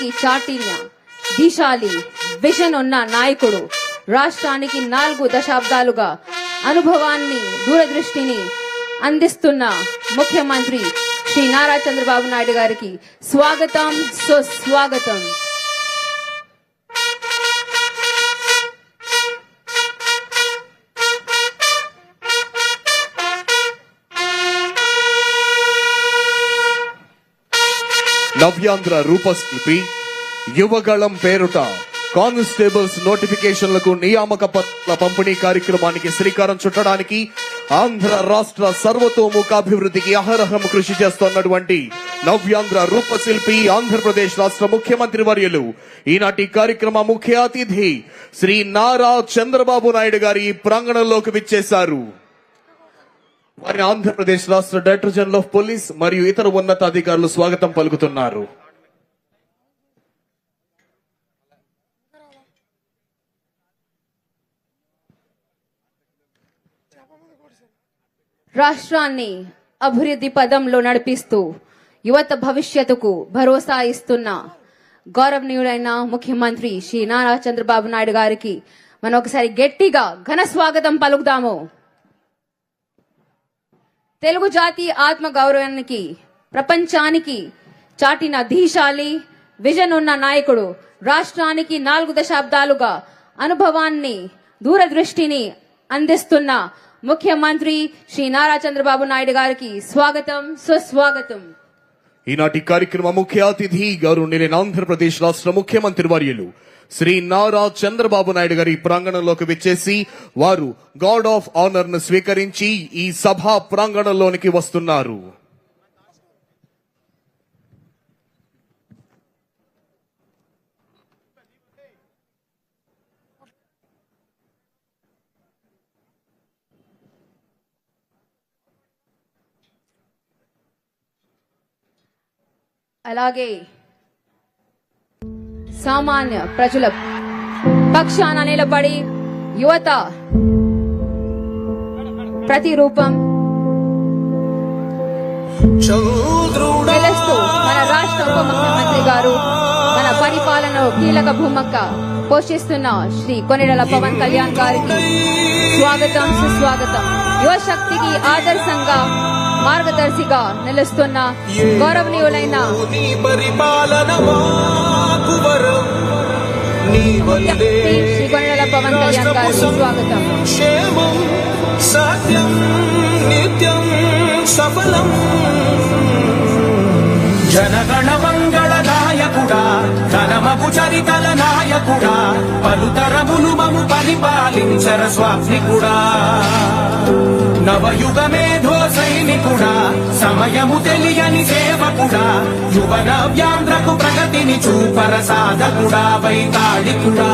రాష్ట్రానికి చాటిన దిశాలి విజన్ ఉన్న నాయకుడు, రాష్ట్రానికి 4 దశాబ్దాలుగా అనుభవాన్ని దూరదృష్టిని అందిస్తున్న ముఖ్యమంత్రి శ్రీ నారా చంద్రబాబు నాయుడు గారికి స్వాగతం, సుస్వాగతం. నవ్యాంధ్ర రూపశిల్పి యువగళం పేరుట కానిస్టేబుల్స్ నోటిఫికేషన్లకు నియామక పత్రాల పంపిణీ కార్యక్రమానికి శ్రీకారం చుట్టడానికి ఆంధ్ర రాష్ట్ర సర్వతోముఖాభివృద్ధికి అహరహం కృషి చేస్తున్నటువంటి నవ్యాంధ్ర రూపశిల్పి ఆంధ్రప్రదేశ్ రాష్ట్ర ముఖ్యమంత్రి వర్యులు ఈనాటి కార్యక్రమ ముఖ్య అతిథి శ్రీ నారా చంద్రబాబు నాయుడు గారి ప్రాంగణంలోకి విచ్చేశారు. వారిని ఆంధ్రప్రదేశ్ రాష్ట్ర డైరెక్టర్ జనరల్ ఆఫ్ పోలీస్ మరియు ఇతర ఉన్నతాధికారులు స్వాగతం పలుకుతున్నారు. రాష్ట్రాన్ని అభివృద్ధి పదంలో నడిపిస్తూ యువత భవిష్యత్తుకు భరోసా ఇస్తున్న గౌరవనీయులైన ముఖ్యమంత్రి శ్రీ నారా చంద్రబాబు నాయుడు గారికి మనం ఒకసారి గట్టిగా ఘన స్వాగతం పలుకుదాము. తెలుగు జాతి ఆత్మ గౌరవానికి ప్రపంచానికి చాటిన ధీశాలి విజన్ ఉన్న నాయకుడు, రాష్ట్రానికి 4 దశాబ్దాలుగా అనుభవాన్ని దూరదృష్టిని అందిస్తున్న ముఖ్యమంత్రి శ్రీ నారా చంద్రబాబు నాయుడు గారికి స్వాగతం, సుస్వాగతం. ఈనాటి కార్యక్రమ ముఖ్య అతిథి గౌరవనీయులైన ఆంధ్రప్రదేశ్ రాష్ట్ర ముఖ్యమంత్రి వర్యులు శ్రీ నారా చంద్రబాబు నాయుడు గారి ప్రాంగణంలోకి విచ్చేసి వారు గార్డ్ ఆఫ్ ఆనర్ ను స్వీకరించి ఈ సభా ప్రాంగణంలోనికి వస్తున్నారు. అలాగే సామాన్య ప్రజల పక్షాన నిలబడి యువత ప్రతిరూపం తెలుస్తూ మన రాష్ట్ర ఉప ముఖ్యమంత్రి గారు మన పరిపాలనలో కీలక భూమిక పోషిస్తున్న శ్రీ కొనిడెల పవన్ కళ్యాణ్ గారికి స్వాగతం, సుస్వాగతం. యువశక్తికి ఆదర్శంగా మార్గదర్శిగా నిలుస్తున్న గౌరవనీయులైన శ్రీ కొనిడెల పవన్ కళ్యాణ్ గారికి స్వాగతం. సత్యం నిత్యం సఫలం జనగణ మంగళ నాయకుడా, ఘనమగు చరితల నాయకుడా, పలుతరములు మము పరిపాలించర స్వామికుడా, నవయుగ మేధో సైనికుడా, సమయము తెలియని సేవకుడా, యువ నవ్యాంధ్రకు ప్రగతిని చూపర సాధకుడా, వైతాళికుడా.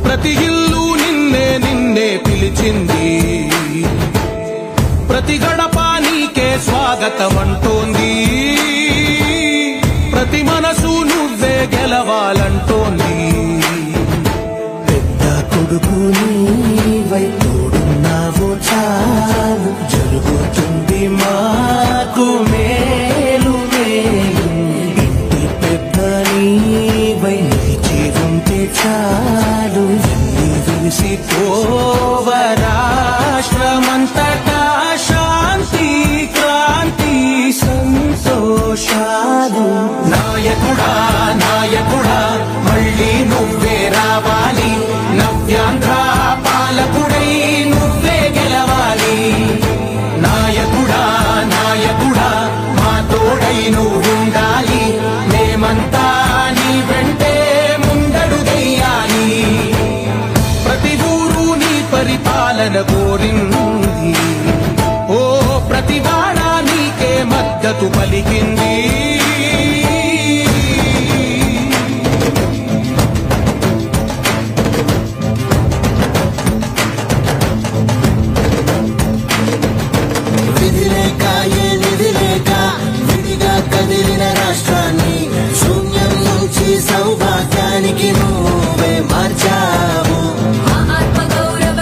ప్రతి ఇల్లు నిన్నే నిన్నే పిలిచింది, ప్రతి గడప నీకే స్వాగతం అంటోంది, ప్రతి మనసు నువ్వే గెలవాలంటోంది. పెద్ద కొడుకు నీవై తోడున్నావు చాలు, జరుగుతుంది మాకు మేలు మేలు. ఇంటి పెద్ద నీవై నిలిచి ఉంటే చాలు, విసిపోవ రాష్ట్రమంతటా శాంతి క్రాంతి సంతోషాలు. నాయకుడా నాయకుడా మళ్ళీ నువ్వే రావాలి, నవ్యాంధ్ర పాలకుడై నువ్వే గెలవాలి. నాయకుడా నాయకుడా మా తోడై నువ్వుండాలి, మేమంతా నీ వెంటే ముందడుగెయ్యాలి. ప్రతి ఊరు నీ పరిపాలన కోరింది, ఓ ప్రతివాడ నీకే మద్దతు పలికింది. విధిలేక ఏ నిధిలేక విడిగా కదిలిన రాష్ట్రాన్ని శూన్యం నుంచి సౌభాగ్యానికి నువ్వే మార్చావు. ఆత్మగౌరవ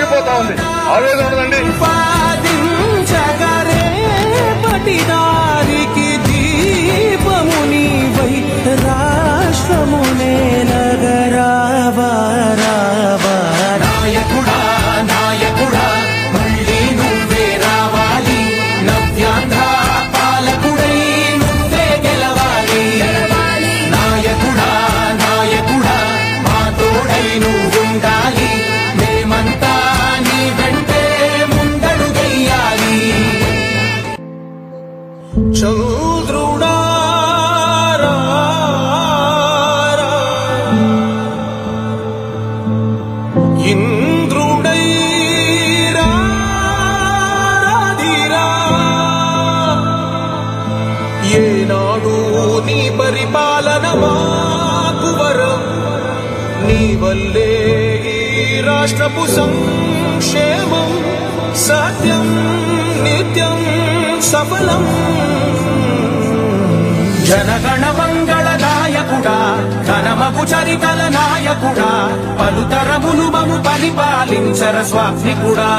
పొంగిపోతా ఉంది. ఆవేదన ఉండదండి. పటిదారికి దీపముని వై రాష్ట్రమునే నగరావా నాయకుడా నాయకుడా మళ్ళీ నువ్వే రావాలి. నవ్యాంధ్ర పాలకుడై నువ్వే గెలవాలి. నాయకుడా నాయకుడా మా తోడై నువ్వుండాలి. మేమంతా నీ వెంటే ముందడుగెయ్యాలి. చంద్రుడా ఇంద్రుడై రాధిరా ఏనాడు నీ పరిపాలన మాకు వరం. నీ వల్లే ఈ రాష్ట్రపు సంక్షేమం సత్యం నిత్యం సఫలం. జనగణ మంగళ నాయకుడా ఘనమగు చరితల నాయకుడా పలుతరములు మము పరిపాలించర స్వామికుడా.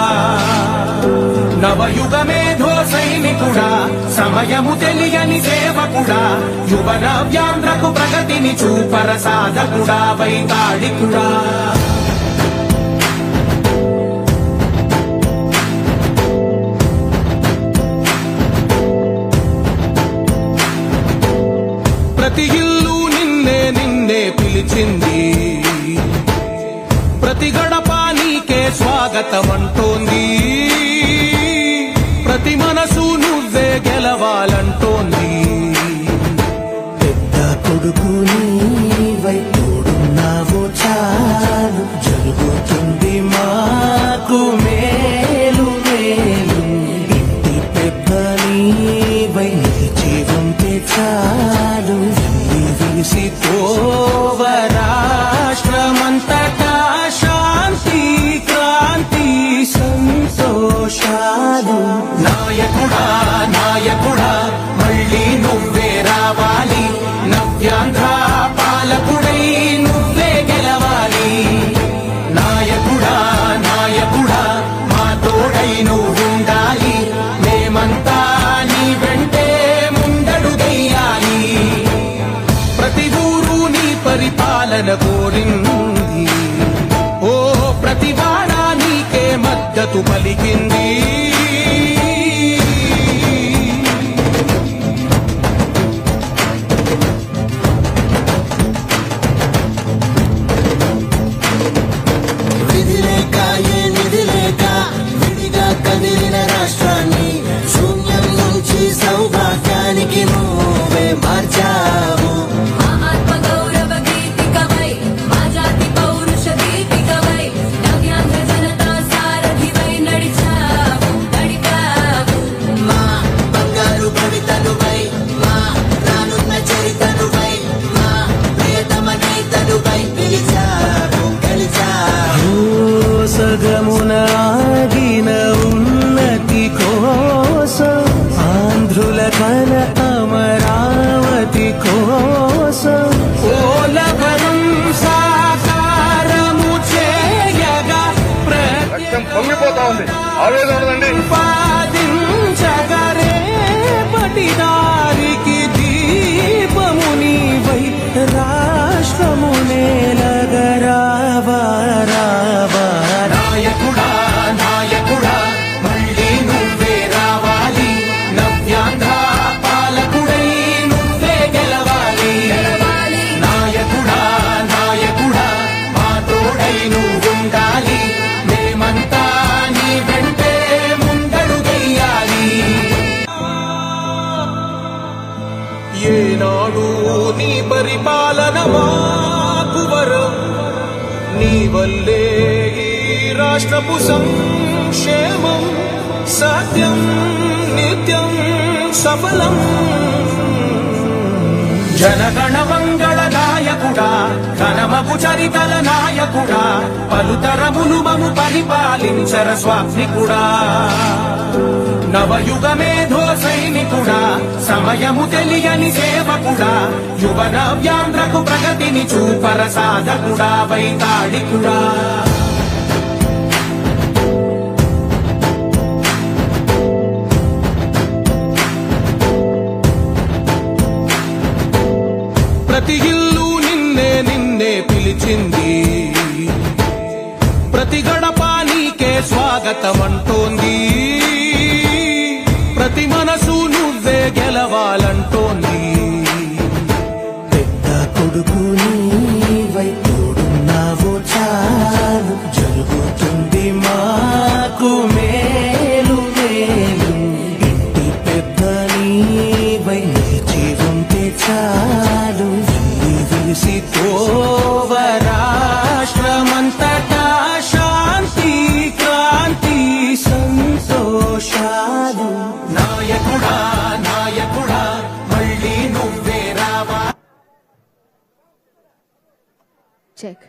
నవయుగ మేధో సైనికుడా సమయము తెలియని సేవకుడా యువ నవ్యాంధ్రకు ప్రగతిని చూపర సాధకుడా వైతాళికుడా. ప్రతి ఇల్లు నిన్నే నిన్నే పిలిచింది. ప్రతి గడప నీకే స్వాగతం అంటోంది. ప్రతి మనసు నువ్వే గెలవాలంటోంది. పెద్ద కొడుకు నీవై తోడున్నావు చాలు జరుగుతుంది మాకు మేలు మేలు. ఇంటి పెద్ద నీవై నిలిచి ఉంటే చాలు విసి పోవ రాష్ట్రమంతటా శాంతి క్రాంతి సంతోషాలు. నాయకుడా నాయకుడా మళ్ళీ నువ్వే రావాలి. నవ్యాంధ్ర పాలకుడై నువ్వే గెలవాలి. నాయకుడా నాయకుడా మా తోడై నువ్వుండాలి. మేమంతా నీ వెంటే ముందడుగెయ్యాలి. ప్రతి ఊరు నీ పరిపాలన కోరింది. ఓ ప్రతి వాడ నీకే మద్దతు పలికింది. విధి లేక ఏ నిధి లేక విడిగా కదిలిన రాష్ట్రాన్ని శూన్యం నుంచి సౌభాగ్యానికి నువ్వే మార్చావు. ఆత్మగౌరవ గీతికవై మా జాతి పౌరుష దీపికవై నవ్యాంధ్ర జనతా సారథివై నడిచావు నడిపావు. మా బంగారు భవితనువై మా రానున్న చరితనువై మా ప్రియతమ గీతనువై పిలిచావు గెలిచావు. సగమున ఆగిన ఉన్నతి కోసం ఆంధ్రుల కల అమరావతి కోసం పోలవరం సాకారము చేయగా రక్తం పొంగిపోతా ఉంది. ఆవేదన ఉండదండి. ప్రతిపాదించగరే పటిదారికి దీపముని వై రాష్ట్రమునే నగరావా నాయకుడా నాయకుడా మళ్ళీ నువ్వే రావాలి. నవ్యాంధ్ర పాలకుడై నువ్వే గెలవాలి. నాయకుడా నాయకుడా మా తోడై నువ్వుండాలి. మేమంతా నీ వెంటే ముందడుగెయ్యాలి. ఏనాడు నీ పరిపాలన మాకు వరం. నీ వల్లే ఈ రాష్ట్రపు సంక్షేమం సత్యం నిత్యం సఫలం. జనగణ మంగళ నాయకుడా ఘనమగు చరితల నాయకుడా పలుతరములు మము పరిపాలించర స్వామికుడా. నవయుగ మేధో సైనికుడా సమయము తెలియని సేవకుడా యువ నవ్యాంధ్రకు ప్రగతిని చూపర సాధకుడా వైతాళికుడా. నిన్నే పిలిచింది. ప్రతి గడప నీకే స్వాగతం అంటోంది. ప్రతి మనసు నువ్వే గెలవాలంటోంది. పెద్ద కొడుకు నీవై తోడున్నావు చాలు, జరుగుతుంది మాకు మేలు మేలు. ఇంటి పెద్ద నీవై నిలిచి ఉంటే చాలు, వెలిసి తోవ రాష్ట్రమంతటా శాంతి క్రాంతి సంతోషాలు. నాయకుడా నాయకుడా మళ్ళీ నువ్వే రావా. చెక్